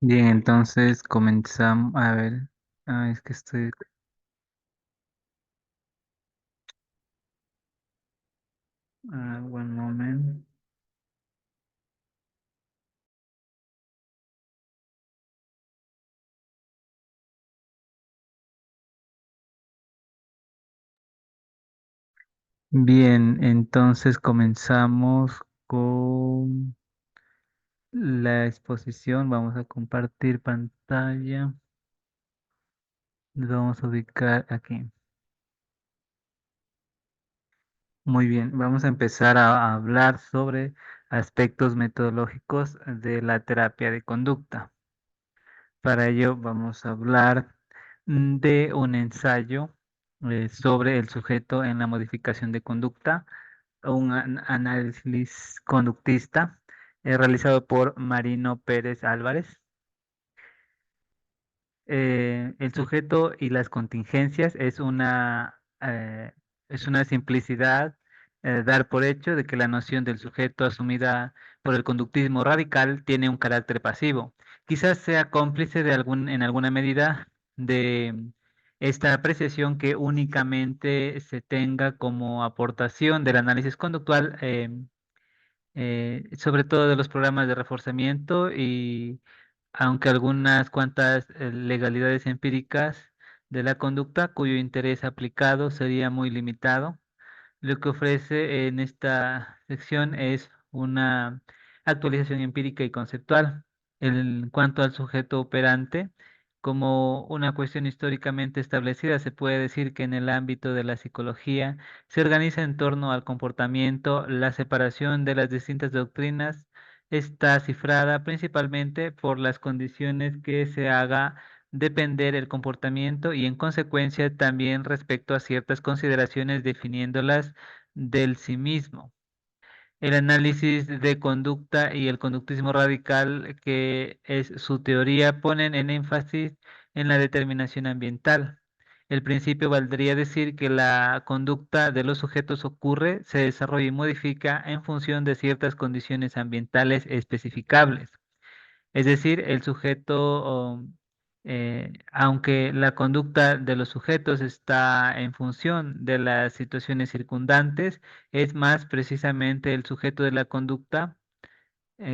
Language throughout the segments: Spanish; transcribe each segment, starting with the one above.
Bien, entonces comenzamos. A ver, es que estoy. One moment. Bien, entonces comenzamos con la exposición. Vamos a compartir pantalla. Nos vamos a ubicar aquí. Muy bien, vamos a empezar a hablar sobre aspectos metodológicos de la terapia de conducta. Para ello vamos a hablar de un ensayo sobre el sujeto en la modificación de conducta, un análisis conductista realizado por Marino Pérez Álvarez. El sujeto y las contingencias es una simplicidad, dar por hecho de que la noción del sujeto asumida por el conductismo radical tiene un carácter pasivo. Quizás sea cómplice en alguna medida de esta apreciación que únicamente se tenga como aportación del análisis conductual, sobre todo de los programas de reforzamiento y aunque algunas cuantas legalidades empíricas de la conducta cuyo interés aplicado sería muy limitado. Lo que ofrece en esta sección es una actualización empírica y conceptual. En cuanto al sujeto operante, como una cuestión históricamente establecida, se puede decir que en el ámbito de la psicología se organiza en torno al comportamiento. La separación de las distintas doctrinas está cifrada principalmente por las condiciones que se haga depender el comportamiento y en consecuencia también respecto a ciertas consideraciones definiéndolas del sí mismo. El análisis de conducta y el conductismo radical, que es su teoría, ponen en énfasis en la determinación ambiental. El principio valdría decir que la conducta de los sujetos ocurre, se desarrolla y modifica en función de ciertas condiciones ambientales especificables. Es decir, el sujeto, aunque la conducta de los sujetos está en función de las situaciones circundantes, es más precisamente el sujeto de la conducta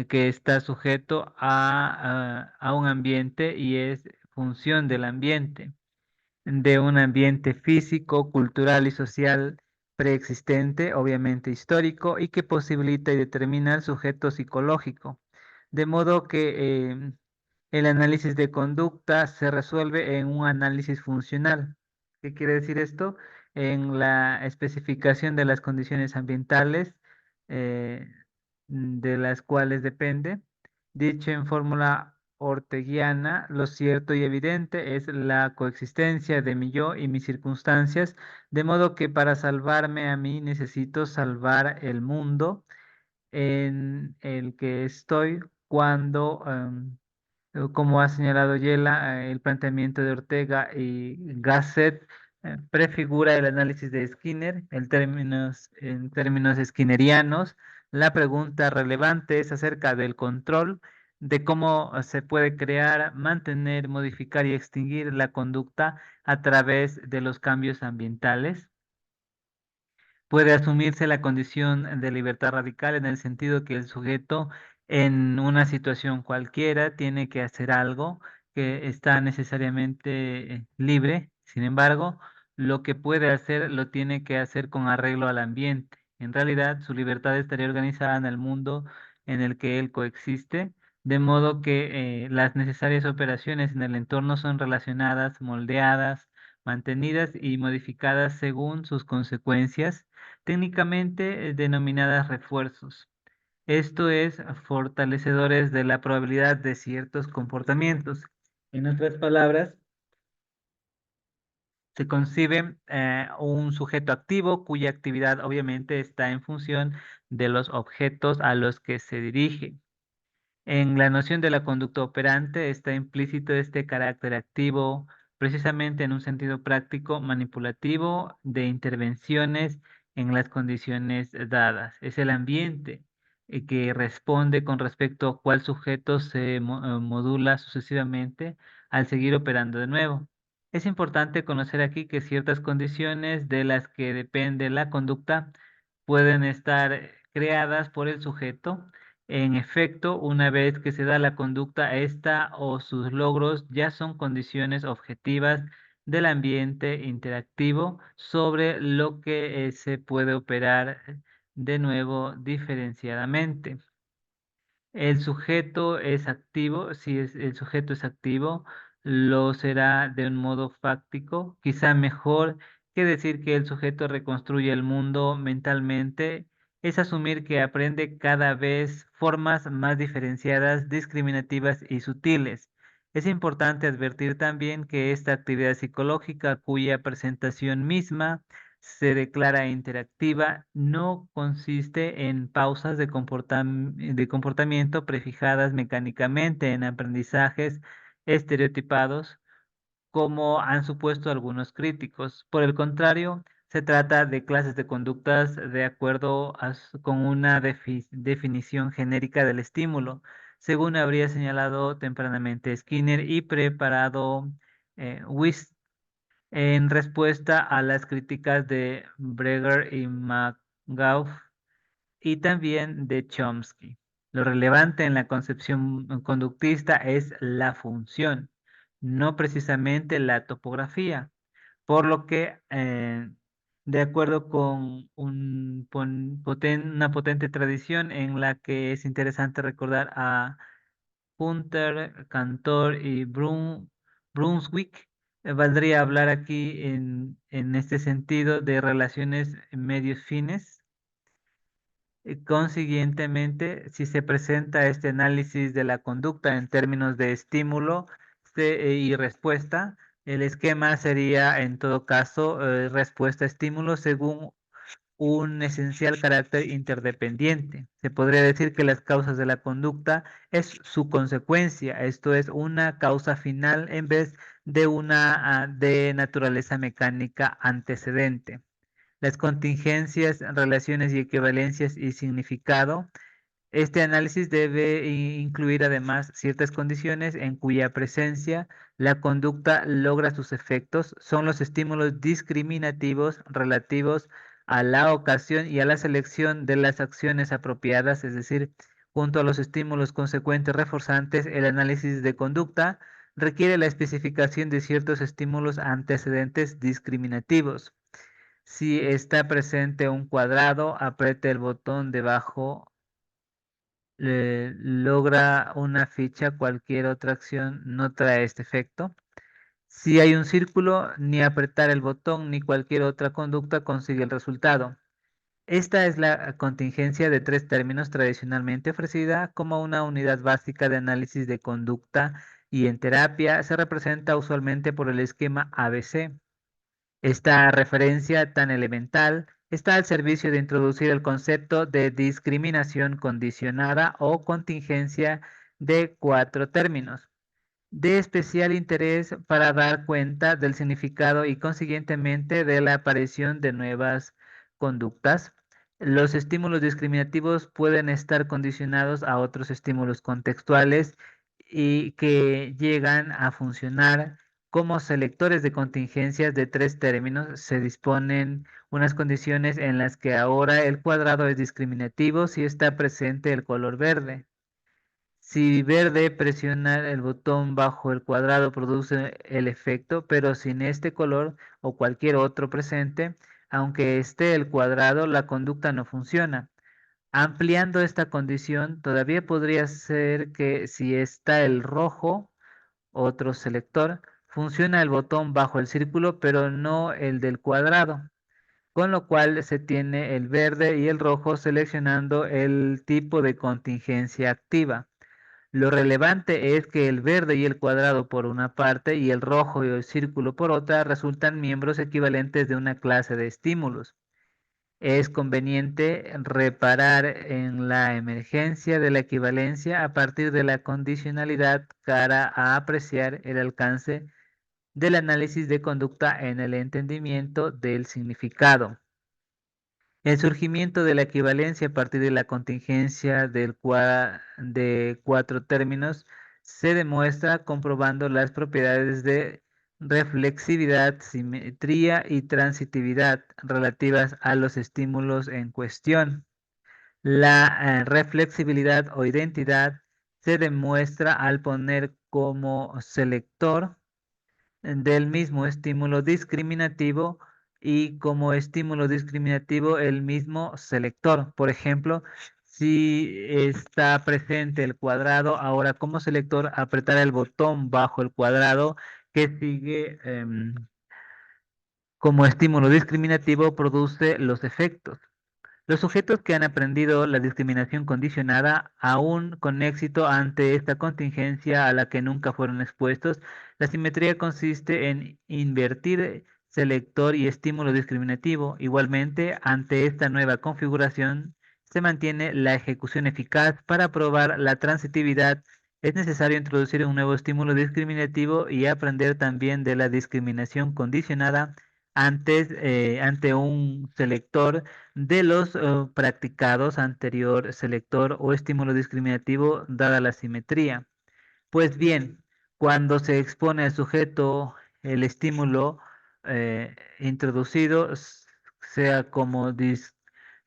que está sujeto a un ambiente y es función del ambiente, de un ambiente físico, cultural y social preexistente, obviamente histórico, y que posibilita y determina el sujeto psicológico. De modo que el análisis de conducta se resuelve en un análisis funcional. ¿Qué quiere decir esto? En la especificación de las condiciones ambientales eh, de las cuales depende. Dicho en fórmula orteguiana, lo cierto y evidente es la coexistencia de mi yo y mis circunstancias, de modo que para salvarme a mí necesito salvar el mundo en el que estoy cuando como ha señalado Yela, el planteamiento de Ortega y Gasset prefigura el análisis de Skinner en términos skinnerianos. La pregunta relevante es acerca del control, de cómo se puede crear, mantener, modificar y extinguir la conducta a través de los cambios ambientales. Puede asumirse la condición de libertad radical en el sentido que el sujeto en una situación cualquiera tiene que hacer algo que está necesariamente libre. Sin embargo, lo que puede hacer lo tiene que hacer con arreglo al ambiente. En realidad, su libertad estaría organizada en el mundo en el que él coexiste, de modo que las necesarias operaciones en el entorno son relacionadas, moldeadas, mantenidas y modificadas según sus consecuencias técnicamente denominadas refuerzos. Esto es, fortalecedores de la probabilidad de ciertos comportamientos. En otras palabras, se concibe un sujeto activo cuya actividad obviamente está en función de los objetos a los que se dirige. En la noción de la conducta operante está implícito este carácter activo, precisamente en un sentido práctico, manipulativo, de intervenciones en las condiciones dadas. Es el ambiente que responde con respecto a cuál sujeto se modula sucesivamente al seguir operando de nuevo. Es importante conocer aquí que ciertas condiciones de las que depende la conducta pueden estar creadas por el sujeto. En efecto, una vez que se da la conducta, esta o sus logros ya son condiciones objetivas del ambiente interactivo sobre lo que se puede operar de nuevo diferenciadamente. El sujeto es activo, si el sujeto es activo, lo será de un modo fáctico, quizá mejor que decir que el sujeto reconstruye el mundo mentalmente, es asumir que aprende cada vez formas más diferenciadas, discriminativas y sutiles. Es importante advertir también que esta actividad psicológica, cuya presentación misma se declara interactiva, no consiste en pausas de comportamiento prefijadas mecánicamente en aprendizajes estereotipados, como han supuesto algunos críticos. Por el contrario, se trata de clases de conductas de acuerdo con una definición genérica del estímulo, según habría señalado tempranamente Skinner y preparado Wist en respuesta a las críticas de Breger y McGough y también de Chomsky. Lo relevante en la concepción conductista es la función, no precisamente la topografía, por lo que, de acuerdo con una potente tradición en la que es interesante recordar a Hunter, Cantor y Brunswick. Valdría hablar aquí en este sentido de relaciones medios fines. Consiguientemente, si se presenta este análisis de la conducta en términos de estímulo y respuesta, el esquema sería en todo caso respuesta-estímulo según un esencial carácter interdependiente. Se podría decir que las causas de la conducta es su consecuencia, esto es una causa final en vez de una de naturaleza mecánica antecedente. Las contingencias, relaciones y equivalencias y significado. Este análisis debe incluir además ciertas condiciones en cuya presencia la conducta logra sus efectos. Son los estímulos discriminativos relativos a la ocasión y a la selección de las acciones apropiadas, es decir, junto a los estímulos consecuentes reforzantes, el análisis de conducta requiere la especificación de ciertos estímulos antecedentes discriminativos. Si está presente un cuadrado, apriete el botón debajo, logra una ficha, cualquier otra acción no trae este efecto. Si hay un círculo, ni apretar el botón ni cualquier otra conducta consigue el resultado. Esta es la contingencia de tres términos tradicionalmente ofrecida como una unidad básica de análisis de conducta y en terapia se representa usualmente por el esquema ABC. Esta referencia tan elemental está al servicio de introducir el concepto de discriminación condicionada o contingencia de cuatro términos, de especial interés para dar cuenta del significado y consiguientemente de la aparición de nuevas conductas. Los estímulos discriminativos pueden estar condicionados a otros estímulos contextuales y que llegan a funcionar como selectores de contingencias de tres términos. Se disponen unas condiciones en las que ahora el cuadrado es discriminativo si está presente el color verde. Si verde, presionar el botón bajo el cuadrado produce el efecto, pero sin este color o cualquier otro presente, aunque esté el cuadrado, la conducta no funciona. Ampliando esta condición, todavía podría ser que si está el rojo, otro selector, funciona el botón bajo el círculo, pero no el del cuadrado, con lo cual se tiene el verde y el rojo seleccionando el tipo de contingencia activa. Lo relevante es que el verde y el cuadrado por una parte y el rojo y el círculo por otra resultan miembros equivalentes de una clase de estímulos. Es conveniente reparar en la emergencia de la equivalencia a partir de la condicionalidad cara a apreciar el alcance del análisis de conducta en el entendimiento del significado. El surgimiento de la equivalencia a partir de la contingencia de cuatro términos se demuestra comprobando las propiedades de reflexividad, simetría y transitividad relativas a los estímulos en cuestión. La reflexibilidad o identidad se demuestra al poner como selector del mismo estímulo discriminativo y como estímulo discriminativo el mismo selector. Por ejemplo, si está presente el cuadrado, ahora como selector apretar el botón bajo el cuadrado que sigue como estímulo discriminativo produce los efectos. Los sujetos que han aprendido la discriminación condicionada, aún con éxito ante esta contingencia a la que nunca fueron expuestos, la simetría consiste en invertir selector y estímulo discriminativo. Igualmente, ante esta nueva configuración, se mantiene la ejecución eficaz. Para probar la transitividad, es necesario introducir un nuevo estímulo discriminativo y aprender también de la discriminación condicionada ante un selector de los practicados anterior selector o estímulo discriminativo dada la simetría. Pues bien, cuando se expone al sujeto el estímulo introducido, sea como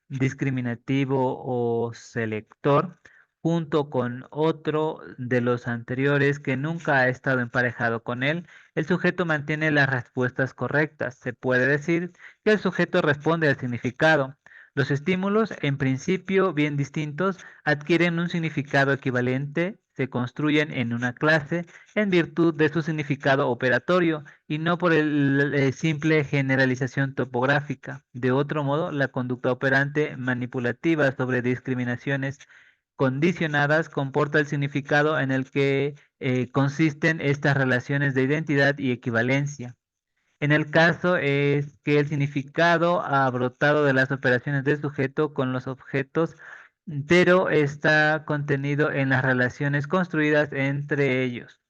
discriminativo o selector, junto con otro de los anteriores que nunca ha estado emparejado con él, el sujeto mantiene las respuestas correctas. Se puede decir que el sujeto responde al significado. Los estímulos, en principio bien distintos, adquieren un significado equivalente, se construyen en una clase en virtud de su significado operatorio y no por el simple generalización topográfica. De otro modo, la conducta operante manipulativa sobre discriminaciones condicionadas comporta el significado en el que consisten estas relaciones de identidad y equivalencia. En el caso es que el significado ha brotado de las operaciones del sujeto con los objetos, pero está contenido en las relaciones construidas entre ellos.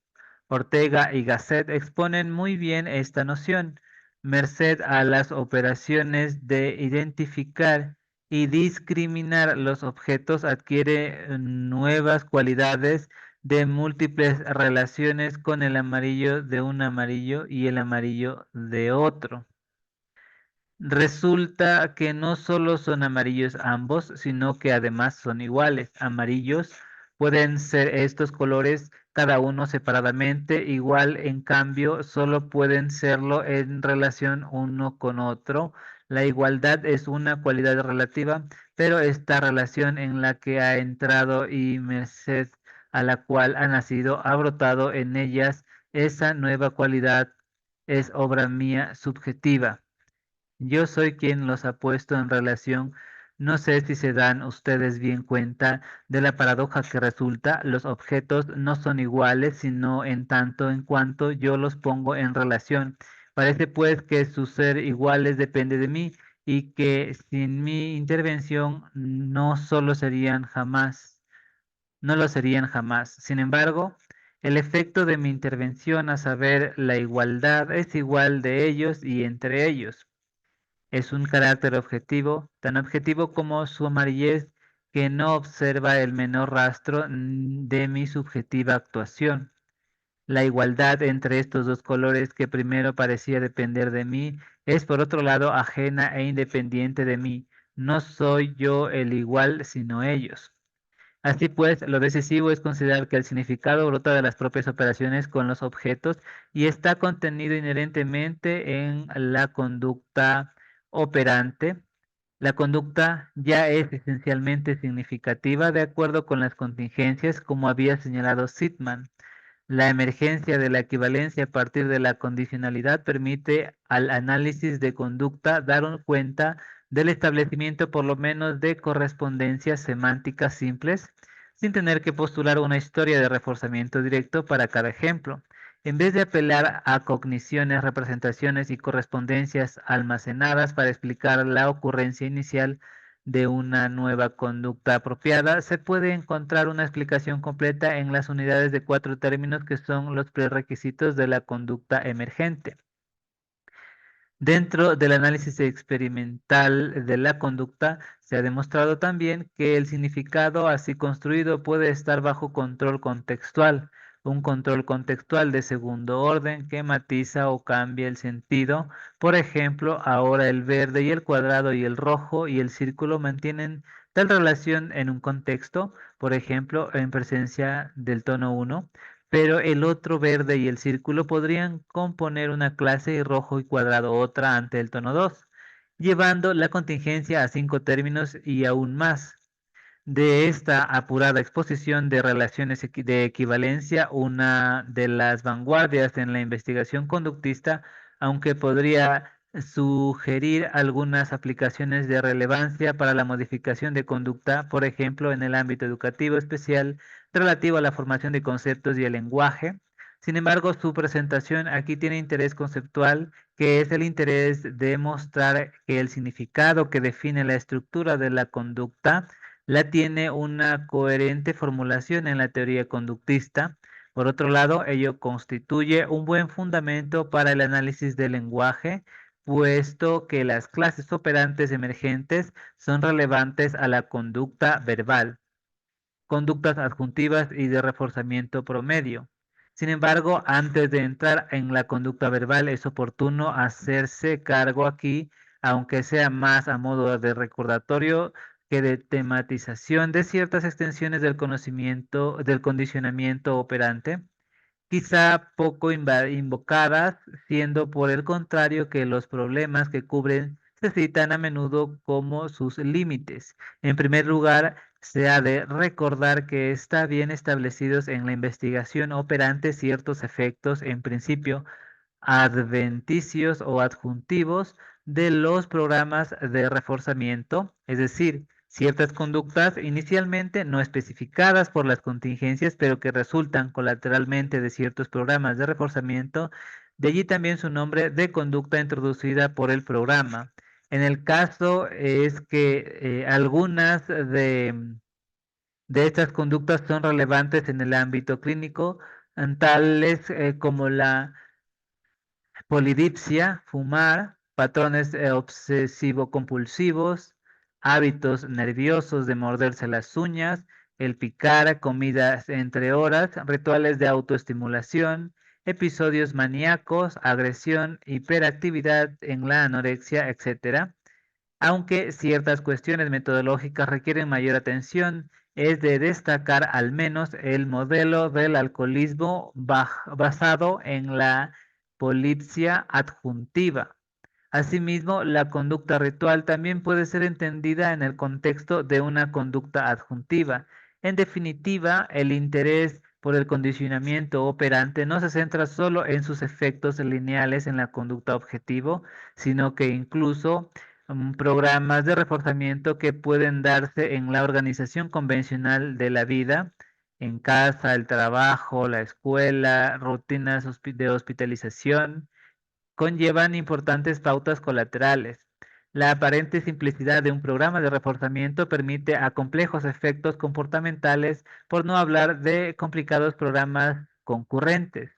Ortega y Gasset exponen muy bien esta noción, merced a las operaciones de identificar y discriminar los objetos adquiere nuevas cualidades de múltiples relaciones con el amarillo de un amarillo y el amarillo de otro. Resulta que no solo son amarillos ambos, sino que además son iguales. Amarillos pueden ser estos colores cada uno separadamente, igual en cambio solo pueden serlo en relación uno con otro. La igualdad es una cualidad relativa, pero esta relación en la que ha entrado y merced a la cual ha nacido, ha brotado en ellas, esa nueva cualidad es obra mía subjetiva. Yo soy quien los ha puesto en relación. No sé si se dan ustedes bien cuenta de la paradoja que resulta. Los objetos no son iguales, sino en tanto en cuanto yo los pongo en relación. Parece pues que su ser iguales depende de mí y que sin mi intervención no lo serían jamás. Sin embargo, el efecto de mi intervención, a saber, la igualdad, es igual de ellos y entre ellos. Es un carácter objetivo, tan objetivo como su amarillez, que no observa el menor rastro de mi subjetiva actuación. La igualdad entre estos dos colores que primero parecía depender de mí es por otro lado ajena e independiente de mí. No soy yo el igual, sino ellos. Así pues, lo decisivo es considerar que el significado brota de las propias operaciones con los objetos y está contenido inherentemente en la conducta operante. La conducta ya es esencialmente significativa de acuerdo con las contingencias, como había señalado Sitman. La emergencia de la equivalencia a partir de la condicionalidad permite al análisis de conducta dar cuenta del establecimiento por lo menos de correspondencias semánticas simples, sin tener que postular una historia de reforzamiento directo para cada ejemplo. En vez de apelar a cogniciones, representaciones y correspondencias almacenadas para explicar la ocurrencia inicial de una nueva conducta apropiada, se puede encontrar una explicación completa en las unidades de cuatro términos que son los prerequisitos de la conducta emergente. Dentro del análisis experimental de la conducta, se ha demostrado también que el significado así construido puede estar bajo control contextual, un control contextual de segundo orden que matiza o cambia el sentido. Por ejemplo, ahora el verde y el cuadrado y el rojo y el círculo mantienen tal relación en un contexto, por ejemplo, en presencia del tono 1, pero el otro verde y el círculo podrían componer una clase y rojo y cuadrado otra ante el tono 2, llevando la contingencia a 5 términos y aún más. De esta apurada exposición de relaciones de equivalencia, una de las vanguardias en la investigación conductista, aunque podría sugerir algunas aplicaciones de relevancia para la modificación de conducta, por ejemplo, en el ámbito educativo especial relativo a la formación de conceptos y el lenguaje. Sin embargo, su presentación aquí tiene interés conceptual, que es el interés de mostrar que el significado que define la estructura de la conducta la tiene una coherente formulación en la teoría conductista. Por otro lado, ello constituye un buen fundamento para el análisis del lenguaje, puesto que las clases operantes emergentes son relevantes a la conducta verbal, conductas adjuntivas y de reforzamiento promedio. Sin embargo, antes de entrar en la conducta verbal, es oportuno hacerse cargo aquí, aunque sea más a modo de recordatorio que de tematización de ciertas extensiones del conocimiento, del condicionamiento operante, quizá poco invocadas, siendo por el contrario que los problemas que cubren se citan a menudo como sus límites. En primer lugar, se ha de recordar que está bien establecidos en la investigación operante ciertos efectos, en principio, adventicios o adjuntivos de los programas de reforzamiento, es decir, ciertas conductas inicialmente no especificadas por las contingencias, pero que resultan colateralmente de ciertos programas de reforzamiento, de allí también su nombre de conducta introducida por el programa. En el caso es que algunas de estas conductas son relevantes en el ámbito clínico, tales como la polidipsia, fumar, patrones obsesivo-compulsivos, hábitos nerviosos de morderse las uñas, el picar, comidas entre horas, rituales de autoestimulación, episodios maníacos, agresión, hiperactividad en la anorexia, etcétera. Aunque ciertas cuestiones metodológicas requieren mayor atención, es de destacar al menos el modelo del alcoholismo basado en la polipsia adjuntiva. Asimismo, la conducta ritual también puede ser entendida en el contexto de una conducta adjuntiva. En definitiva, el interés por el condicionamiento operante no se centra solo en sus efectos lineales en la conducta objetivo, sino que incluso programas de reforzamiento que pueden darse en la organización convencional de la vida, en casa, el trabajo, la escuela, rutinas de hospitalización conllevan importantes pautas colaterales. La aparente simplicidad de un programa de reforzamiento permite a complejos efectos comportamentales, por no hablar de complicados programas concurrentes.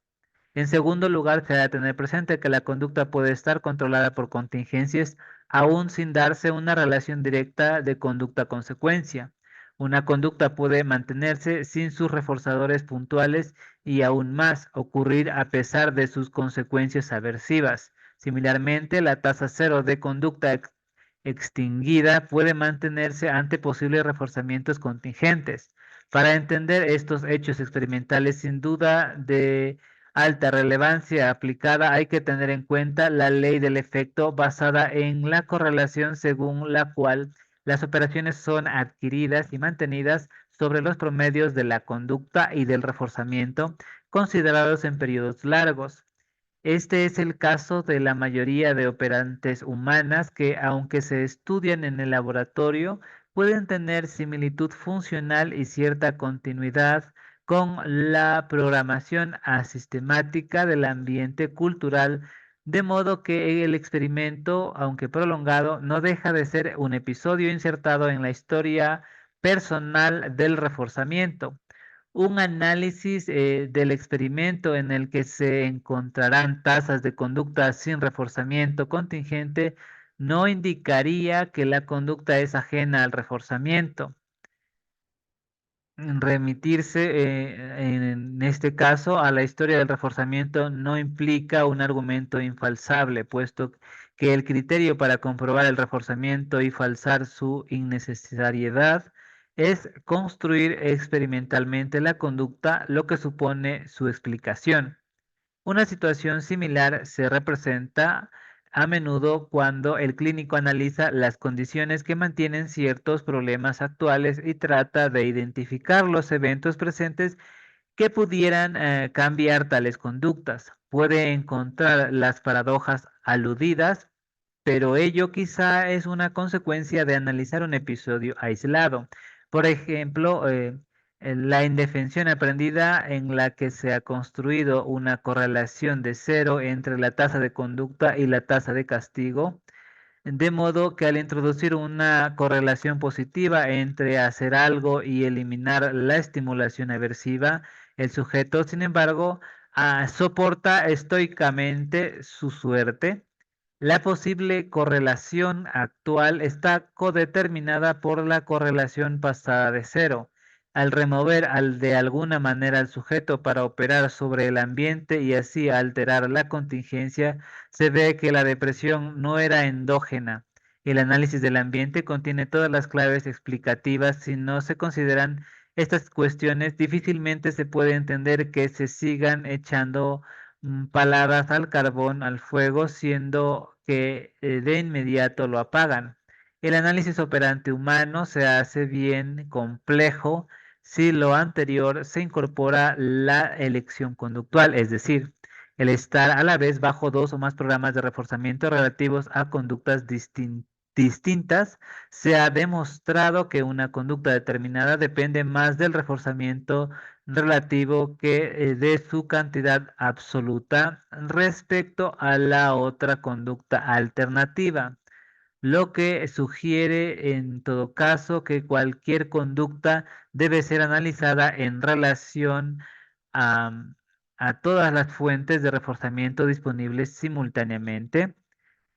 En segundo lugar, se ha de tener presente que la conducta puede estar controlada por contingencias aún sin darse una relación directa de conducta-consecuencia. Una conducta puede mantenerse sin sus reforzadores puntuales y aún más ocurrir a pesar de sus consecuencias aversivas. Similarmente, la tasa cero de conducta extinguida puede mantenerse ante posibles reforzamientos contingentes. Para entender estos hechos experimentales, sin duda de alta relevancia aplicada, hay que tener en cuenta la ley del efecto basada en la correlación según la cual las operaciones son adquiridas y mantenidas sobre los promedios de la conducta y del reforzamiento considerados en periodos largos. Este es el caso de la mayoría de operantes humanas que, aunque se estudian en el laboratorio, pueden tener similitud funcional y cierta continuidad con la programación asistemática del ambiente cultural, de modo que el experimento, aunque prolongado, no deja de ser un episodio insertado en la historia personal del reforzamiento. Un análisis del experimento en el que se encontrarán tasas de conducta sin reforzamiento contingente no indicaría que la conducta es ajena al reforzamiento. Remitirse en este caso a la historia del reforzamiento no implica un argumento infalsable, puesto que el criterio para comprobar el reforzamiento y falsar su innecesariedad es construir experimentalmente la conducta, lo que supone su explicación. Una situación similar se representa a menudo cuando el clínico analiza las condiciones que mantienen ciertos problemas actuales y trata de identificar los eventos presentes que pudieran cambiar tales conductas. Puede encontrar las paradojas aludidas, pero ello quizá es una consecuencia de analizar un episodio aislado. Por ejemplo, la indefensión aprendida en la que se ha construido una correlación de cero entre la tasa de conducta y la tasa de castigo, de modo que al introducir una correlación positiva entre hacer algo y eliminar la estimulación aversiva, el sujeto, sin embargo, soporta estoicamente su suerte. La posible correlación actual está codeterminada por la correlación pasada de cero. Al remover de alguna manera al sujeto para operar sobre el ambiente y así alterar la contingencia, se ve que la depresión no era endógena. El análisis del ambiente contiene todas las claves explicativas. Si no se consideran estas cuestiones, difícilmente se puede entender que se sigan echando palabras al carbón, al fuego, siendo que de inmediato lo apagan. El análisis operante humano se hace bien complejo si lo anterior se incorpora la elección conductual, es decir, el estar a la vez bajo dos o más programas de reforzamiento relativos a conductas distintas. Se ha demostrado que una conducta determinada depende más del reforzamiento relativo que de su cantidad absoluta respecto a la otra conducta alternativa, lo que sugiere en todo caso que cualquier conducta debe ser analizada en relación a, a todas las fuentes de reforzamiento disponibles simultáneamente.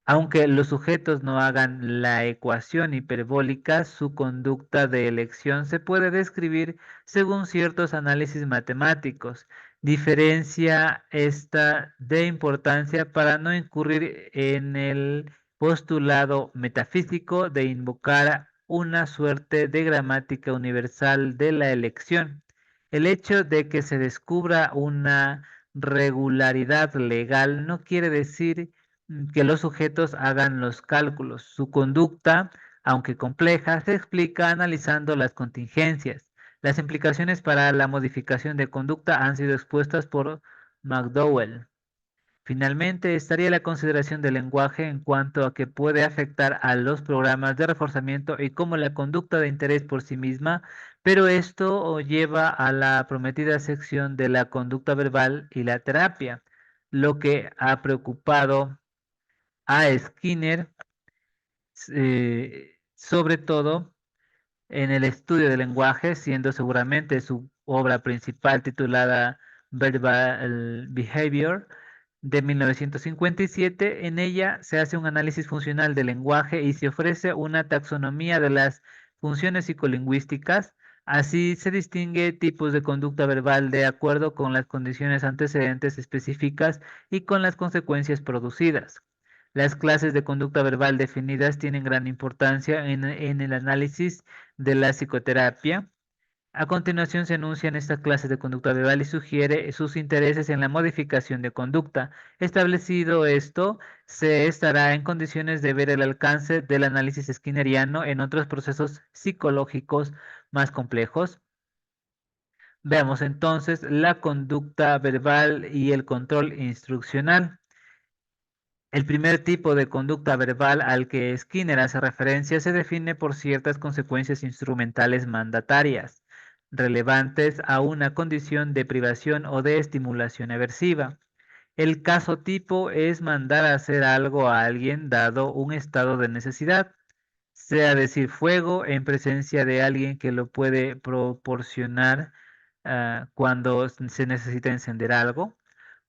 Aunque los sujetos no hagan la ecuación hiperbólica, su conducta de elección se puede describir según ciertos análisis matemáticos. Diferencia esta de importancia para no incurrir en el postulado metafísico de invocar una suerte de gramática universal de la elección. El hecho de que se descubra una regularidad legal no quiere decir que los sujetos hagan los cálculos. Su conducta, aunque compleja, se explica analizando las contingencias. Las implicaciones para la modificación de conducta han sido expuestas por McDowell. Finalmente, estaría la consideración del lenguaje en cuanto a que puede afectar a los programas de reforzamiento y como la conducta de interés por sí misma, pero esto lleva a la prometida sección de la conducta verbal y la terapia, lo que ha preocupado a Skinner, sobre todo en el estudio del lenguaje, siendo seguramente su obra principal titulada Verbal Behavior de 1957. En ella se hace un análisis funcional del lenguaje y se ofrece una taxonomía de las funciones psicolingüísticas. Así se distingue tipos de conducta verbal de acuerdo con las condiciones antecedentes específicas y con las consecuencias producidas. Las clases de conducta verbal definidas tienen gran importancia en el análisis de la psicoterapia. A continuación se enuncian estas clases de conducta verbal y sugiere sus intereses en la modificación de conducta. Establecido esto, se estará en condiciones de ver el alcance del análisis skinneriano en otros procesos psicológicos más complejos. Veamos entonces la conducta verbal y el control instruccional. El primer tipo de conducta verbal al que Skinner hace referencia se define por ciertas consecuencias instrumentales mandatarias, relevantes a una condición de privación o de estimulación aversiva. El caso tipo es mandar a hacer algo a alguien dado un estado de necesidad, sea decir fuego en presencia de alguien que lo puede proporcionar, cuando se necesita encender algo,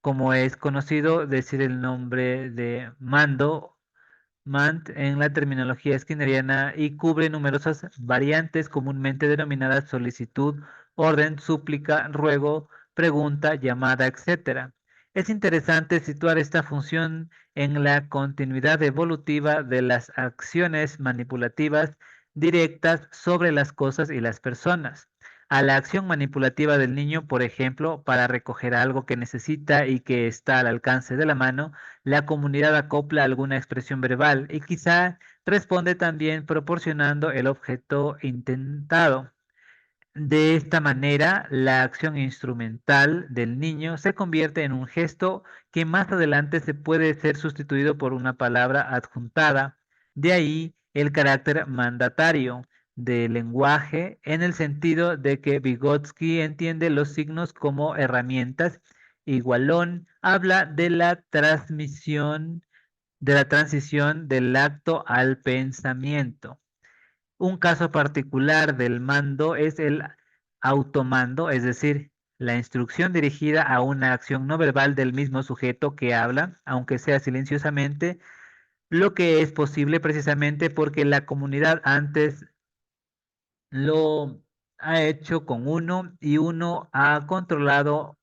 como es conocido decir el nombre de mando, MANT en la terminología skinneriana y cubre numerosas variantes comúnmente denominadas solicitud, orden, súplica, ruego, pregunta, llamada, etcétera. Es interesante situar esta función en la continuidad evolutiva de las acciones manipulativas directas sobre las cosas y las personas. A la acción manipulativa del niño, por ejemplo, para recoger algo que necesita y que está al alcance de la mano, la comunidad acopla alguna expresión verbal y quizá responde también proporcionando el objeto intentado. De esta manera, la acción instrumental del niño se convierte en un gesto que más adelante se puede ser sustituido por una palabra adjuntada. De ahí el carácter mandatario del lenguaje en el sentido de que Vygotsky entiende los signos como herramientas y Wallon habla de la transición del acto al pensamiento. Un caso particular del mando es el automando, es decir, la instrucción dirigida a una acción no verbal del mismo sujeto que habla, aunque sea silenciosamente, lo que es posible precisamente porque la comunidad antes lo ha hecho con uno y uno ha controlado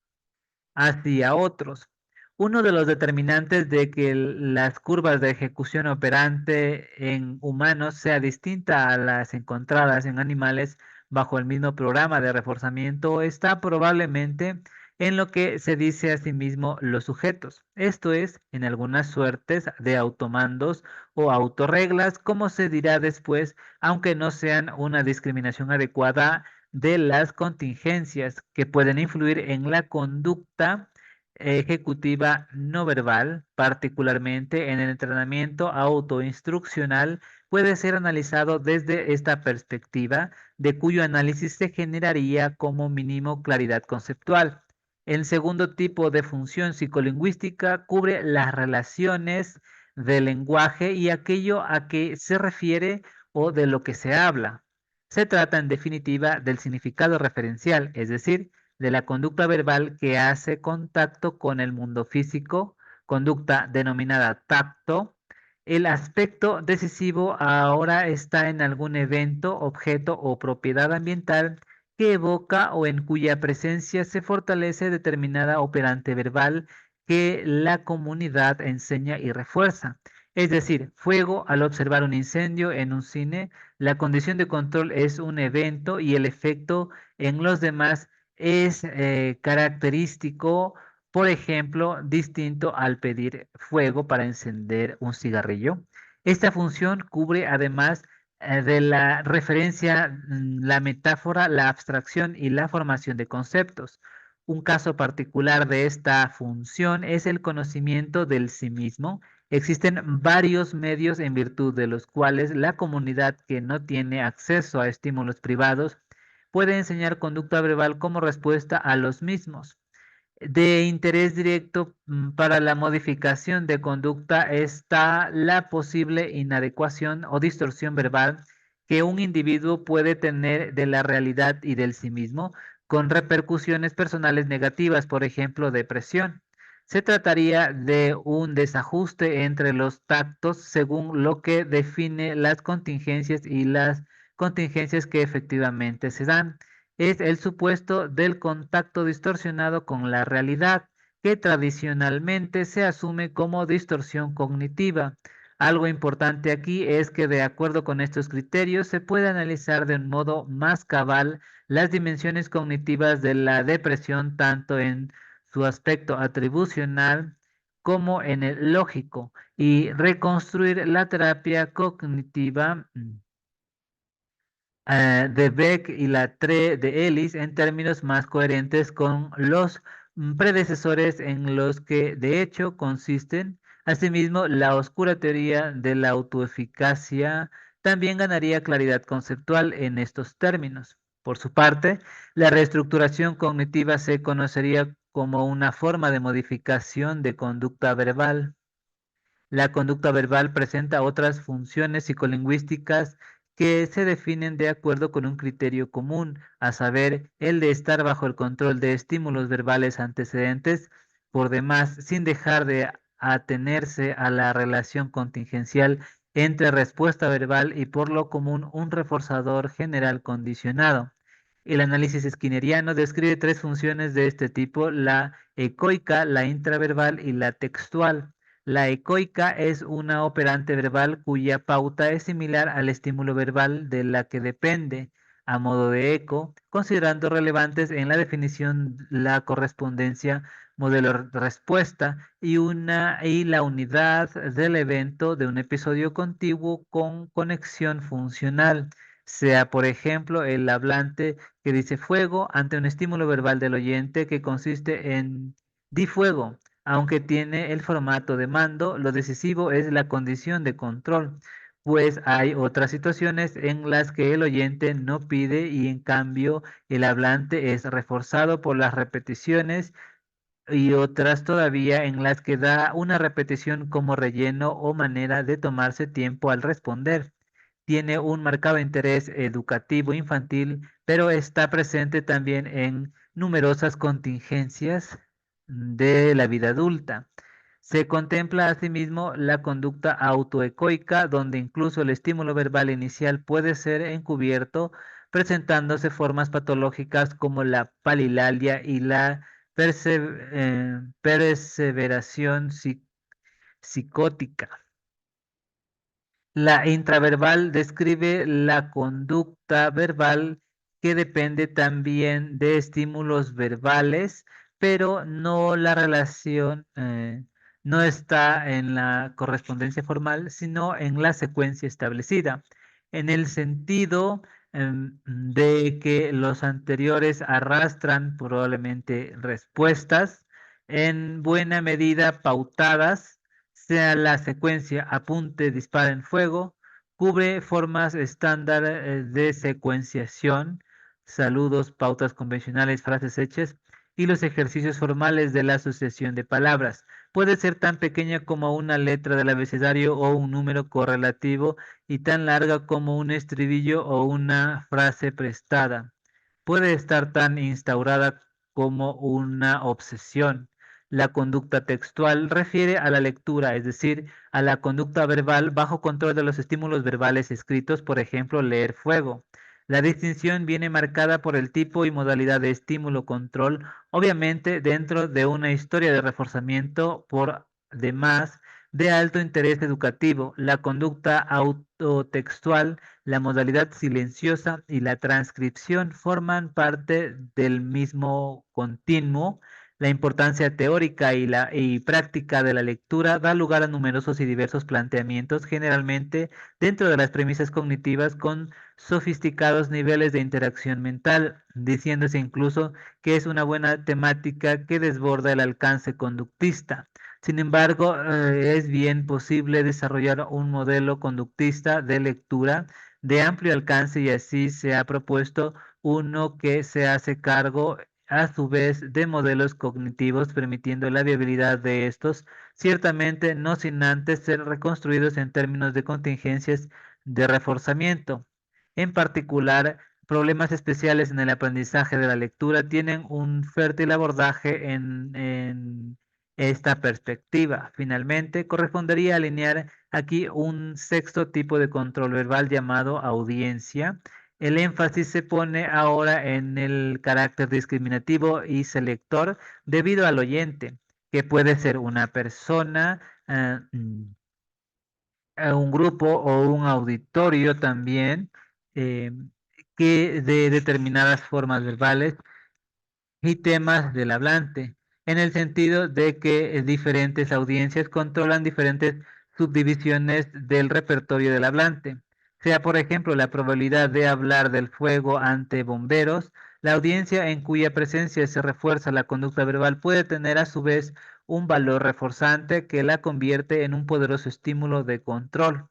hacia otros. Uno de los determinantes de que las curvas de ejecución operante en humanos sea distinta a las encontradas en animales bajo el mismo programa de reforzamiento está probablemente en lo que se dice a sí mismo los sujetos, esto es, en algunas suertes de automandos o autorreglas, como se dirá después, aunque no sean una discriminación adecuada de las contingencias que pueden influir en la conducta ejecutiva no verbal, particularmente en el entrenamiento autoinstruccional, puede ser analizado desde esta perspectiva, de cuyo análisis se generaría como mínimo claridad conceptual. El segundo tipo de función psicolingüística cubre las relaciones del lenguaje y aquello a que se refiere o de lo que se habla. Se trata, en definitiva, del significado referencial, es decir, de la conducta verbal que hace contacto con el mundo físico, conducta denominada tacto. El aspecto decisivo ahora está en algún evento, objeto o propiedad ambiental que evoca o en cuya presencia se fortalece determinada operante verbal que la comunidad enseña y refuerza. Es decir, fuego al observar un incendio en un cine, la condición de control es un evento y el efecto en los demás es característico, por ejemplo, distinto al pedir fuego para encender un cigarrillo. Esta función cubre además de la referencia, la metáfora, la abstracción y la formación de conceptos. Un caso particular de esta función es el conocimiento del sí mismo. Existen varios medios en virtud de los cuales la comunidad que no tiene acceso a estímulos privados puede enseñar conducta verbal como respuesta a los mismos. De interés directo para la modificación de conducta está la posible inadecuación o distorsión verbal que un individuo puede tener de la realidad y del sí mismo, con repercusiones personales negativas, por ejemplo, depresión. Se trataría de un desajuste entre los tactos según lo que define las contingencias y las contingencias que efectivamente se dan. Es el supuesto del contacto distorsionado con la realidad, que tradicionalmente se asume como distorsión cognitiva. Algo importante aquí es que de acuerdo con estos criterios se puede analizar de un modo más cabal las dimensiones cognitivas de la depresión tanto en su aspecto atribucional como en el lógico y reconstruir la terapia cognitiva de Beck y la TRE de Ellis en términos más coherentes con los predecesores en los que de hecho consisten. Asimismo, la oscura teoría de la autoeficacia también ganaría claridad conceptual en estos términos. Por su parte, la reestructuración cognitiva se conocería como una forma de modificación de conducta verbal. La conducta verbal presenta otras funciones psicolingüísticas que se definen de acuerdo con un criterio común, a saber, el de estar bajo el control de estímulos verbales antecedentes, por demás, sin dejar de atenerse a la relación contingencial entre respuesta verbal y por lo común un reforzador general condicionado. El análisis skinneriano describe tres funciones de este tipo: la ecoica, la intraverbal y la textual. La ecoica es una operante verbal cuya pauta es similar al estímulo verbal de la que depende, a modo de eco, considerando relevantes en la definición la correspondencia modelo-respuesta y la unidad del evento de un episodio contiguo con conexión funcional, sea por ejemplo el hablante que dice fuego ante un estímulo verbal del oyente que consiste en di fuego. Aunque tiene el formato de mando, lo decisivo es la condición de control, pues hay otras situaciones en las que el oyente no pide y en cambio el hablante es reforzado por las repeticiones, y otras todavía en las que da una repetición como relleno o manera de tomarse tiempo al responder. Tiene un marcado interés educativo infantil, pero está presente también en numerosas contingencias de la vida adulta. Se contempla asimismo la conducta autoecoica, donde incluso el estímulo verbal inicial puede ser encubierto, presentándose formas patológicas como la palilalia y la perseveración psicótica. La intraverbal describe la conducta verbal que depende también de estímulos verbales, pero no la relación, no está en la correspondencia formal, sino en la secuencia establecida, en el sentido de que los anteriores arrastran probablemente respuestas en buena medida pautadas, sea la secuencia apunte, dispara en fuego, cubre formas estándar de secuenciación, saludos, pautas convencionales, frases hechas y los ejercicios formales de la asociación de palabras. Puede ser tan pequeña como una letra del abecedario o un número correlativo y tan larga como un estribillo o una frase prestada. Puede estar tan instaurada como una obsesión. La conducta textual refiere a la lectura, es decir, a la conducta verbal bajo control de los estímulos verbales escritos, por ejemplo, leer fuego. La distinción viene marcada por el tipo y modalidad de estímulo-control, obviamente dentro de una historia de reforzamiento por demás de alto interés educativo. La conducta autotextual, la modalidad silenciosa y la transcripción forman parte del mismo continuo. La importancia teórica y práctica de la lectura da lugar a numerosos y diversos planteamientos, generalmente dentro de las premisas cognitivas con sofisticados niveles de interacción mental, diciéndose incluso que es una buena temática que desborda el alcance conductista. Sin embargo, es bien posible desarrollar un modelo conductista de lectura de amplio alcance y así se ha propuesto uno que se hace cargo a su vez de modelos cognitivos, permitiendo la viabilidad de estos, ciertamente no sin antes ser reconstruidos en términos de contingencias de reforzamiento. En particular, problemas especiales en el aprendizaje de la lectura tienen un fértil abordaje en esta perspectiva. Finalmente, correspondería alinear aquí un sexto tipo de control verbal llamado audiencia. El énfasis se pone ahora en el carácter discriminativo y selector debido al oyente, que puede ser una persona, un grupo o un auditorio también, eh, que de determinadas formas verbales y temas del hablante, en el sentido de que diferentes audiencias controlan diferentes subdivisiones del repertorio del hablante. Sea, por ejemplo, la probabilidad de hablar del fuego ante bomberos, la audiencia en cuya presencia se refuerza la conducta verbal puede tener a su vez un valor reforzante que la convierte en un poderoso estímulo de control.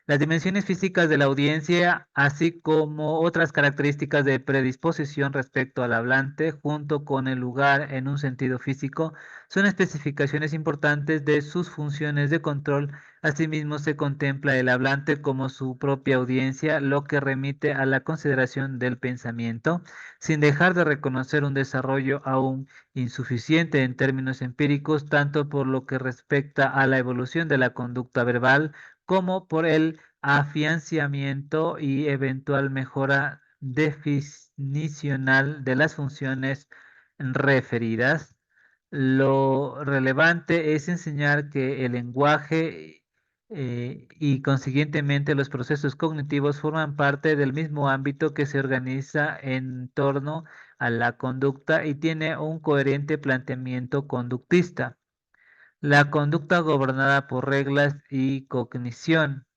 Las dimensiones físicas de la audiencia, así como otras características de predisposición respecto al hablante, junto con el lugar en un sentido físico, son especificaciones importantes de sus funciones de control. Asimismo, se contempla el hablante como su propia audiencia, lo que remite a la consideración del pensamiento, sin dejar de reconocer un desarrollo aún insuficiente en términos empíricos, tanto por lo que respecta a la evolución de la conducta verbal, como por el afianzamiento y eventual mejora definicional de las funciones referidas. Lo relevante es enseñar que el lenguaje y consiguientemente los procesos cognitivos forman parte del mismo ámbito que se organiza en torno a la conducta y tiene un coherente planteamiento conductista. La conducta gobernada por reglas y cognición.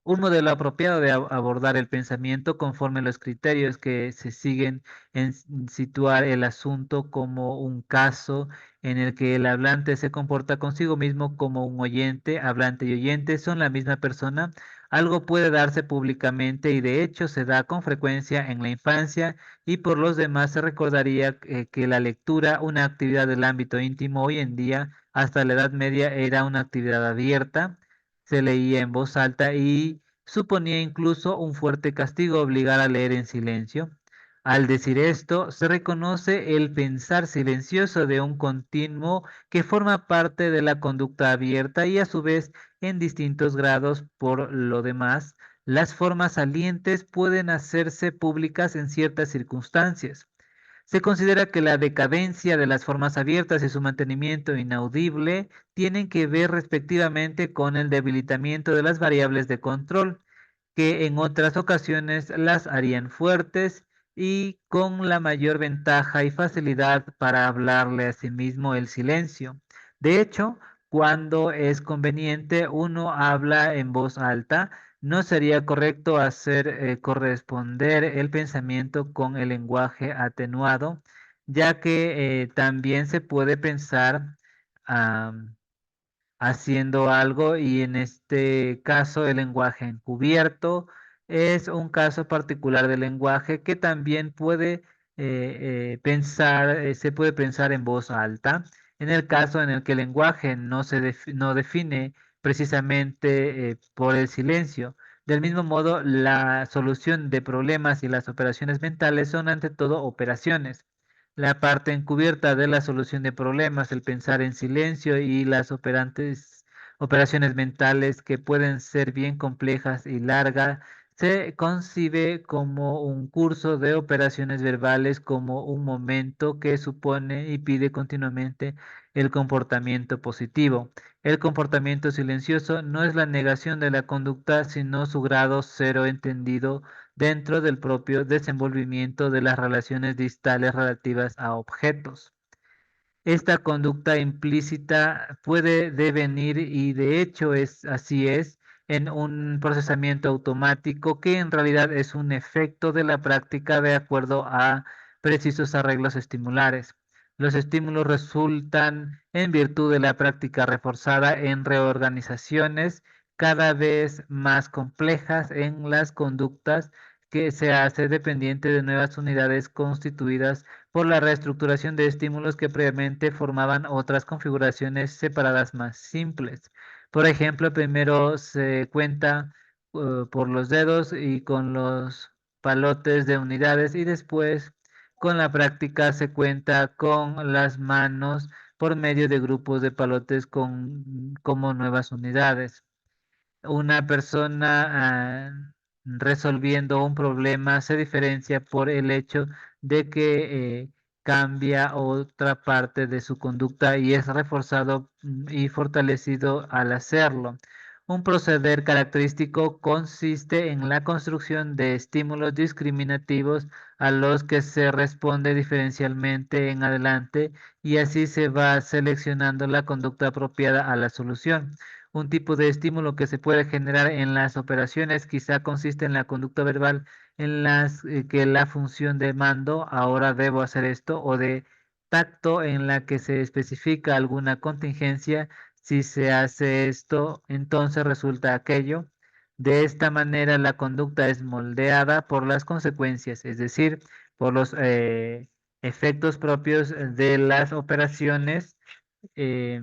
Un modelo apropiado de abordar el pensamiento conforme los criterios que se siguen en situar el asunto como un caso en el que el hablante se comporta consigo mismo como un oyente, hablante y oyente son la misma persona. Algo puede darse públicamente y de hecho se da con frecuencia en la infancia y por los demás se recordaría que la lectura, una actividad del ámbito íntimo hoy en día, hasta la Edad Media era una actividad abierta, se leía en voz alta y suponía incluso un fuerte castigo obligar a leer en silencio. Al decir esto, se reconoce el pensar silencioso de un continuo que forma parte de la conducta abierta y a su vez en distintos grados. Por lo demás, las formas salientes pueden hacerse públicas en ciertas circunstancias. Se considera que la decadencia de las formas abiertas y su mantenimiento inaudible tienen que ver respectivamente con el debilitamiento de las variables de control, que en otras ocasiones las harían fuertes y con la mayor ventaja y facilidad para hablarle a sí mismo el silencio. De hecho, cuando es conveniente, uno habla en voz alta. No sería correcto hacer corresponder el pensamiento con el lenguaje atenuado, ya que también se puede pensar haciendo algo y en este caso el lenguaje encubierto es un caso particular del lenguaje que también puede se puede pensar en voz alta. En el caso en el que el lenguaje no define precisamente por el silencio. Del mismo modo, la solución de problemas y las operaciones mentales son ante todo operaciones. La parte encubierta de la solución de problemas, el pensar en silencio y las operaciones mentales que pueden ser bien complejas y largas, se concibe como un curso de operaciones verbales, como un momento que supone y pide continuamente el comportamiento positivo. El comportamiento silencioso no es la negación de la conducta, sino su grado cero entendido dentro del propio desenvolvimiento de las relaciones distales relativas a objetos. Esta conducta implícita puede devenir, y de hecho así es, en un procesamiento automático que en realidad es un efecto de la práctica de acuerdo a precisos arreglos estimulares. Los estímulos resultan, en virtud de la práctica reforzada, en reorganizaciones cada vez más complejas en las conductas que se hace dependiente de nuevas unidades constituidas por la reestructuración de estímulos que previamente formaban otras configuraciones separadas más simples. Por ejemplo, primero se cuenta por los dedos y con los palotes de unidades y después con la práctica se cuenta con las manos por medio de grupos de palotes como nuevas unidades. Una persona resolviendo un problema se diferencia por el hecho de que cambia otra parte de su conducta y es reforzado y fortalecido al hacerlo. Un proceder característico consiste en la construcción de estímulos discriminativos a los que se responde diferencialmente en adelante y así se va seleccionando la conducta apropiada a la solución. Un tipo de estímulo que se puede generar en las operaciones quizá consiste en la conducta verbal en las que la función de mando, ahora debo hacer esto, o de tacto en la que se especifica alguna contingencia, si se hace esto, entonces resulta aquello. De esta manera, la conducta es moldeada por las consecuencias, es decir, por los efectos propios de las operaciones eh,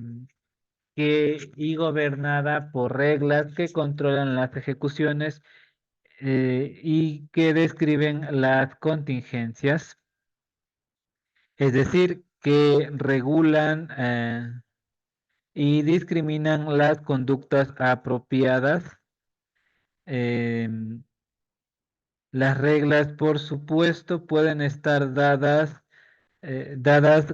y gobernada por reglas que controlan las ejecuciones y que describen las contingencias, es decir, que regulan y discriminan las conductas apropiadas. em, Las reglas, por supuesto, pueden estar dadas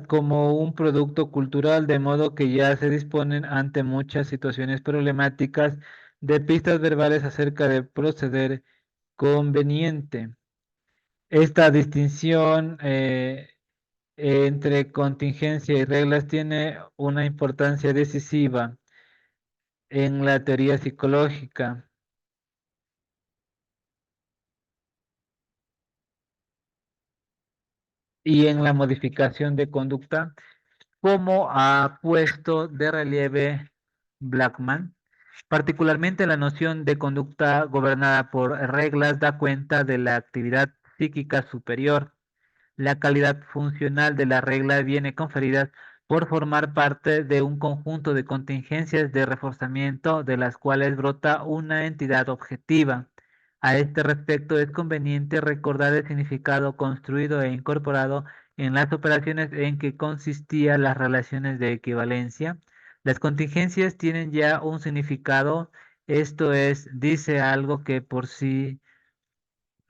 como un producto cultural, de modo que ya se disponen ante muchas situaciones problemáticas de pistas verbales acerca de proceder conveniente. Esta distinción entre contingencia y reglas tiene una importancia decisiva en la teoría psicológica y en la modificación de conducta, como ha puesto de relieve Blackman. Particularmente la noción de conducta gobernada por reglas da cuenta de la actividad psíquica superior. La calidad funcional de la regla viene conferida por formar parte de un conjunto de contingencias de reforzamiento de las cuales brota una entidad objetiva. A este respecto, es conveniente recordar el significado construido e incorporado en las operaciones en que consistían las relaciones de equivalencia. Las contingencias tienen ya un significado, esto es, dice algo que por sí,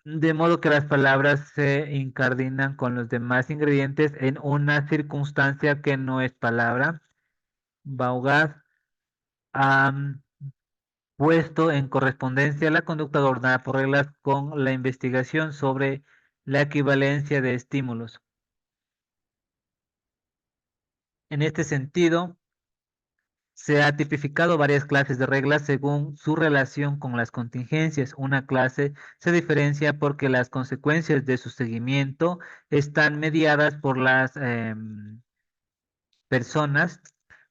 de modo que las palabras se incardinan con los demás ingredientes en una circunstancia que no es palabra. Vaughan ha puesto en correspondencia la conducta gobernada por reglas con la investigación sobre la equivalencia de estímulos. En este sentido, se ha tipificado varias clases de reglas según su relación con las contingencias. Una clase se diferencia porque las consecuencias de su seguimiento están mediadas por las personas,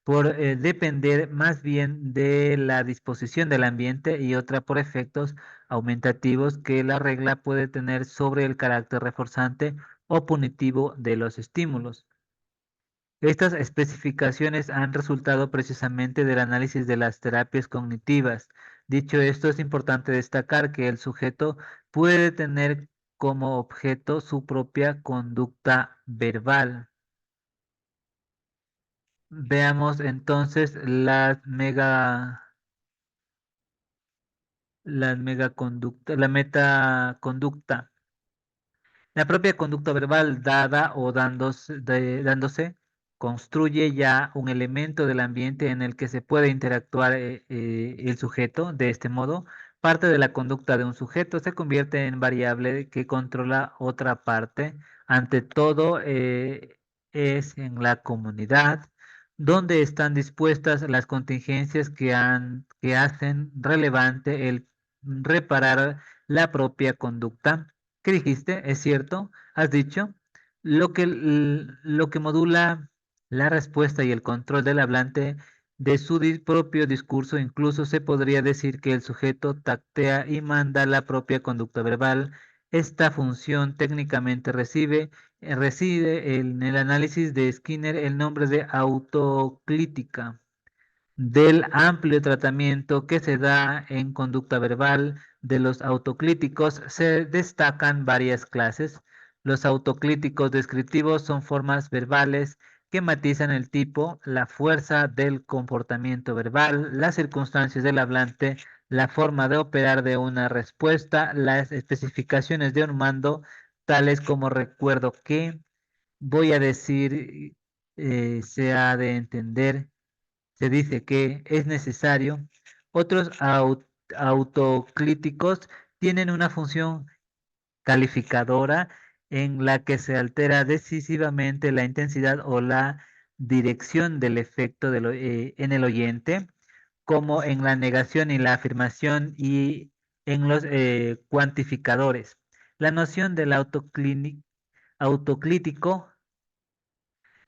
por depender más bien de la disposición del ambiente, y otra por efectos aumentativos que la regla puede tener sobre el carácter reforzante o punitivo de los estímulos. Estas especificaciones han resultado precisamente del análisis de las terapias cognitivas. Dicho esto, es importante destacar que el sujeto puede tener como objeto su propia conducta verbal. Veamos entonces la metaconducta. La propia conducta verbal dada o dándose construye ya un elemento del ambiente en el que se puede interactuar el sujeto. De este modo, parte de la conducta de un sujeto se convierte en variable que controla otra parte. Ante todo, es en la comunidad donde están dispuestas las contingencias que hacen relevante el reparar la propia conducta. ¿Qué dijiste? ¿Es cierto? Has dicho lo que modula la respuesta y el control del hablante de su propio discurso. Incluso se podría decir que el sujeto tactea y manda la propia conducta verbal. Esta función técnicamente reside en el análisis de Skinner el nombre de autocrítica. Del amplio tratamiento que se da en conducta verbal de los autoclíticos se destacan varias clases. Los autoclíticos descriptivos son formas verbales que matizan el tipo, la fuerza del comportamiento verbal, las circunstancias del hablante, la forma de operar de una respuesta, las especificaciones de un mando, tales como recuerdo que, voy a decir, se ha de entender, se dice que es necesario. Otros autocríticos tienen una función calificadora en la que se altera decisivamente la intensidad o la dirección del efecto en el oyente, como en la negación y la afirmación y en los cuantificadores. La noción del autocrítico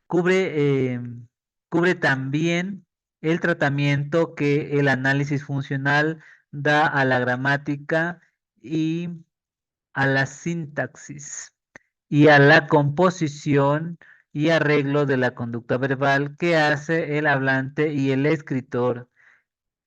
Cubre, cubre también el tratamiento que el análisis funcional da a la gramática y a la sintaxis y a la composición y arreglo de la conducta verbal que hace el hablante y el escritor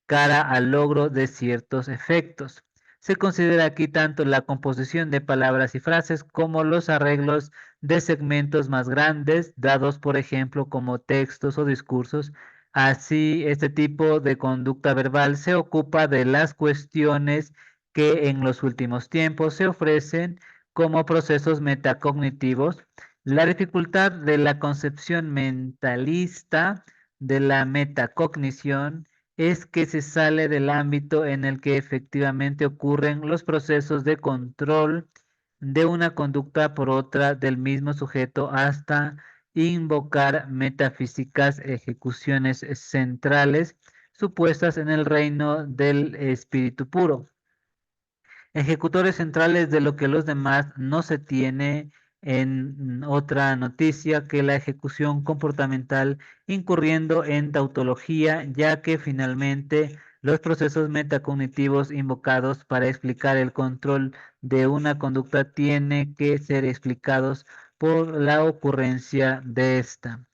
cara al logro de ciertos efectos. Se considera aquí tanto la composición de palabras y frases como los arreglos de segmentos más grandes, dados por ejemplo como textos o discursos. Así, este tipo de conducta verbal se ocupa de las cuestiones que en los últimos tiempos se ofrecen como procesos metacognitivos. La dificultad de la concepción mentalista de la metacognición es que se sale del ámbito en el que efectivamente ocurren los procesos de control de una conducta por otra del mismo sujeto hasta invocar metafísicas ejecuciones centrales supuestas en el reino del espíritu puro, ejecutores centrales de lo que los demás no se tiene en otra noticia que la ejecución comportamental incurriendo en tautología, ya que finalmente los procesos metacognitivos invocados para explicar el control de una conducta tienen que ser explicados por la ocurrencia de esta.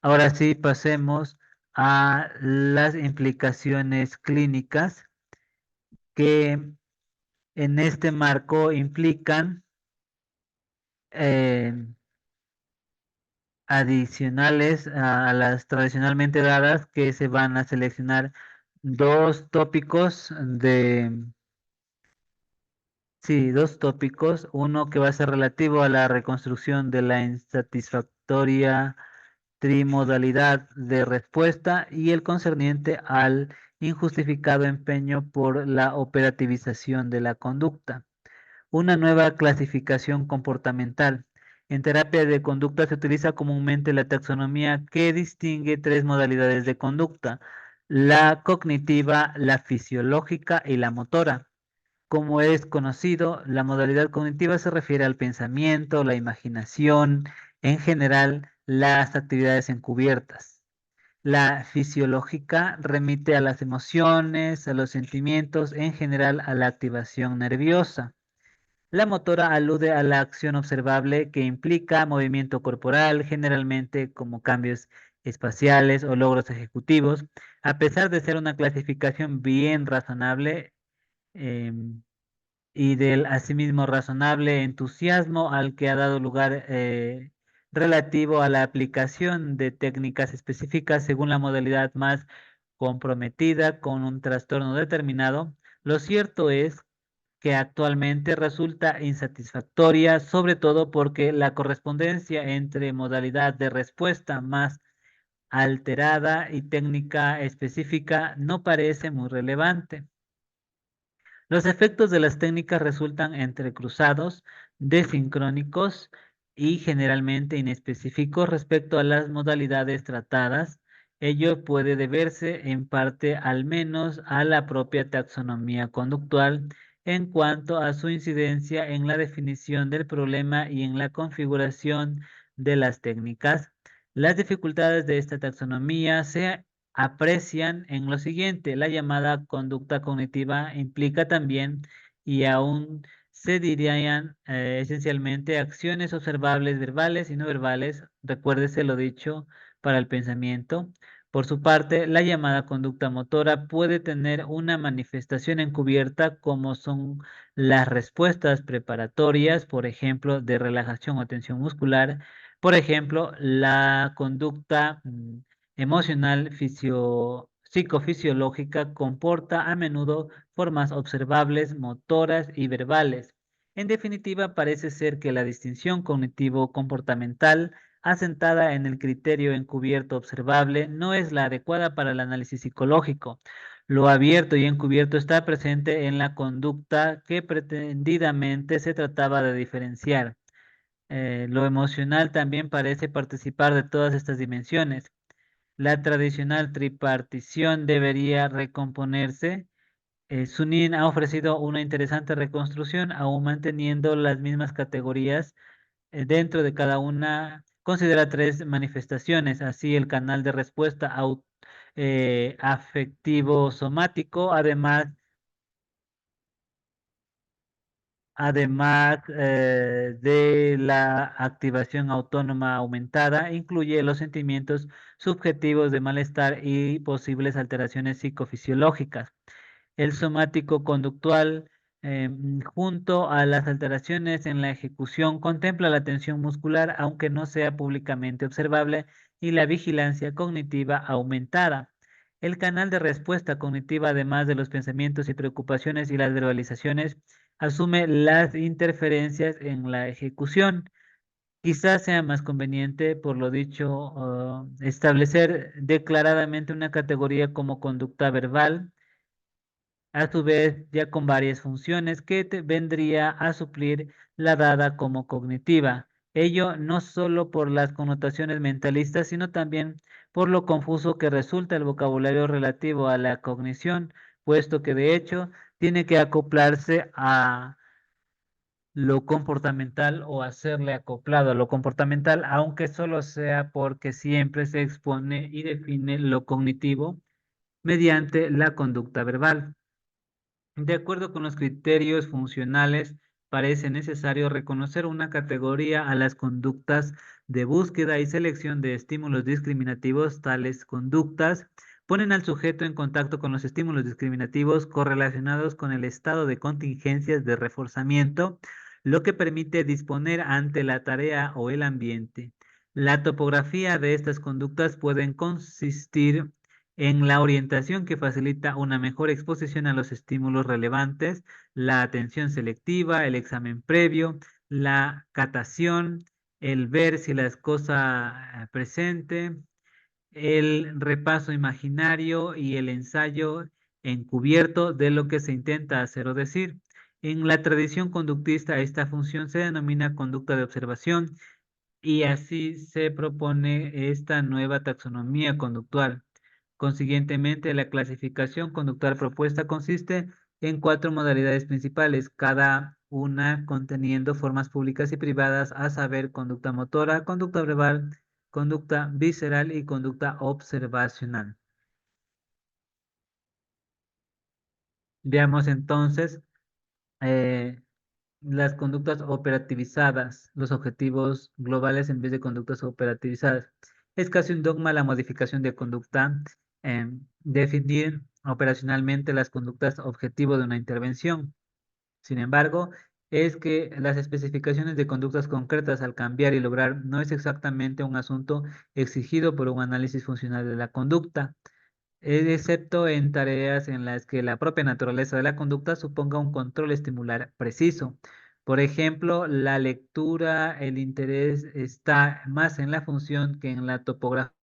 Ahora sí, pasemos a las implicaciones clínicas que en este marco implican eh, adicionales a las tradicionalmente dadas que se van a seleccionar dos tópicos sí, dos tópicos, uno que va a ser relativo a la reconstrucción de la insatisfactoria trimodalidad de respuesta y el concerniente al injustificado empeño por la operativización de la conducta. Una nueva clasificación comportamental. En terapia de conducta se utiliza comúnmente la taxonomía que distingue tres modalidades de conducta: la cognitiva, la fisiológica y la motora. Como es conocido, la modalidad cognitiva se refiere al pensamiento, la imaginación, en general, las actividades encubiertas. La fisiológica remite a las emociones, a los sentimientos, en general, a la activación nerviosa. La motora alude a la acción observable que implica movimiento corporal, generalmente como cambios espaciales o logros ejecutivos. A pesar de ser una clasificación bien razonable, em, y del asimismo razonable entusiasmo al que ha dado lugar relativo a la aplicación de técnicas específicas según la modalidad más comprometida con un trastorno determinado, lo cierto es que actualmente resulta insatisfactoria, sobre todo porque la correspondencia entre modalidad de respuesta más alterada y técnica específica no parece muy relevante. Los efectos de las técnicas resultan entrecruzados, desincrónicos y generalmente inespecíficos respecto a las modalidades tratadas. Ello puede deberse en parte al menos a la propia taxonomía conductual en cuanto a su incidencia en la definición del problema y en la configuración de las técnicas. Las dificultades de esta taxonomía se aprecian en lo siguiente: la llamada conducta cognitiva implica también y aún se dirían esencialmente acciones observables verbales y no verbales, recuérdese lo dicho para el pensamiento. Por su parte, la llamada conducta motora puede tener una manifestación encubierta como son las respuestas preparatorias, por ejemplo, de relajación o tensión muscular. Por ejemplo, la conducta emocional psicofisiológica comporta a menudo formas observables, motoras y verbales. En definitiva, parece ser que la distinción cognitivo-comportamental asentada en el criterio encubierto observable no es la adecuada para el análisis psicológico. Lo abierto y encubierto está presente en la conducta que pretendidamente se trataba de diferenciar. Lo emocional también parece participar de todas estas dimensiones. La tradicional tripartición debería recomponerse. Sunin ha ofrecido una interesante reconstrucción, aún manteniendo las mismas categorías. Dentro de cada una considera tres manifestaciones, así el canal de respuesta afectivo somático, además además de la activación autónoma aumentada, incluye los sentimientos subjetivos de malestar y posibles alteraciones psicofisiológicas. El somático conductual, junto a las alteraciones en la ejecución, contempla la tensión muscular, aunque no sea públicamente observable, y la vigilancia cognitiva aumentada. El canal de respuesta cognitiva, además de los pensamientos y preocupaciones y las verbalizaciones, asume las interferencias en la ejecución. Quizás sea más conveniente, por lo dicho, establecer declaradamente una categoría como conducta verbal, a su vez ya con varias funciones que vendría a suplir la dada como cognitiva. Ello no solo por las connotaciones mentalistas, sino también por lo confuso que resulta el vocabulario relativo a la cognición, puesto que de hecho tiene que acoplarse a lo comportamental o hacerle acoplado a lo comportamental, aunque solo sea porque siempre se expone y define lo cognitivo mediante la conducta verbal. De acuerdo con los criterios funcionales, parece necesario reconocer una categoría a las conductas de búsqueda y selección de estímulos discriminativos. Tales conductas ponen al sujeto en contacto con los estímulos discriminativos correlacionados con el estado de contingencias de reforzamiento, lo que permite disponer ante la tarea o el ambiente. La topografía de estas conductas pueden consistir en la orientación que facilita una mejor exposición a los estímulos relevantes, la atención selectiva, el examen previo, la catación, el ver si la cosa presente, el repaso imaginario y el ensayo encubierto de lo que se intenta hacer o decir. En la tradición conductista, esta función se denomina conducta de observación y así se propone esta nueva taxonomía conductual. Consiguientemente, la clasificación conductual propuesta consiste en cuatro modalidades principales, cada una conteniendo formas públicas y privadas, a saber, conducta motora, conducta verbal, conducta visceral y conducta observacional. Veamos entonces eh, las conductas operativizadas, los objetivos globales en vez de conductas operativizadas. Es casi un dogma la modificación de conducta, definir operacionalmente las conductas objetivo de una intervención. Sin embargo, es que las especificaciones de conductas concretas al cambiar y lograr no es exactamente un asunto exigido por un análisis funcional de la conducta, excepto en tareas en las que la propia naturaleza de la conducta suponga un control estimular preciso. Por ejemplo, la lectura, el interés está más en la función que en la topografía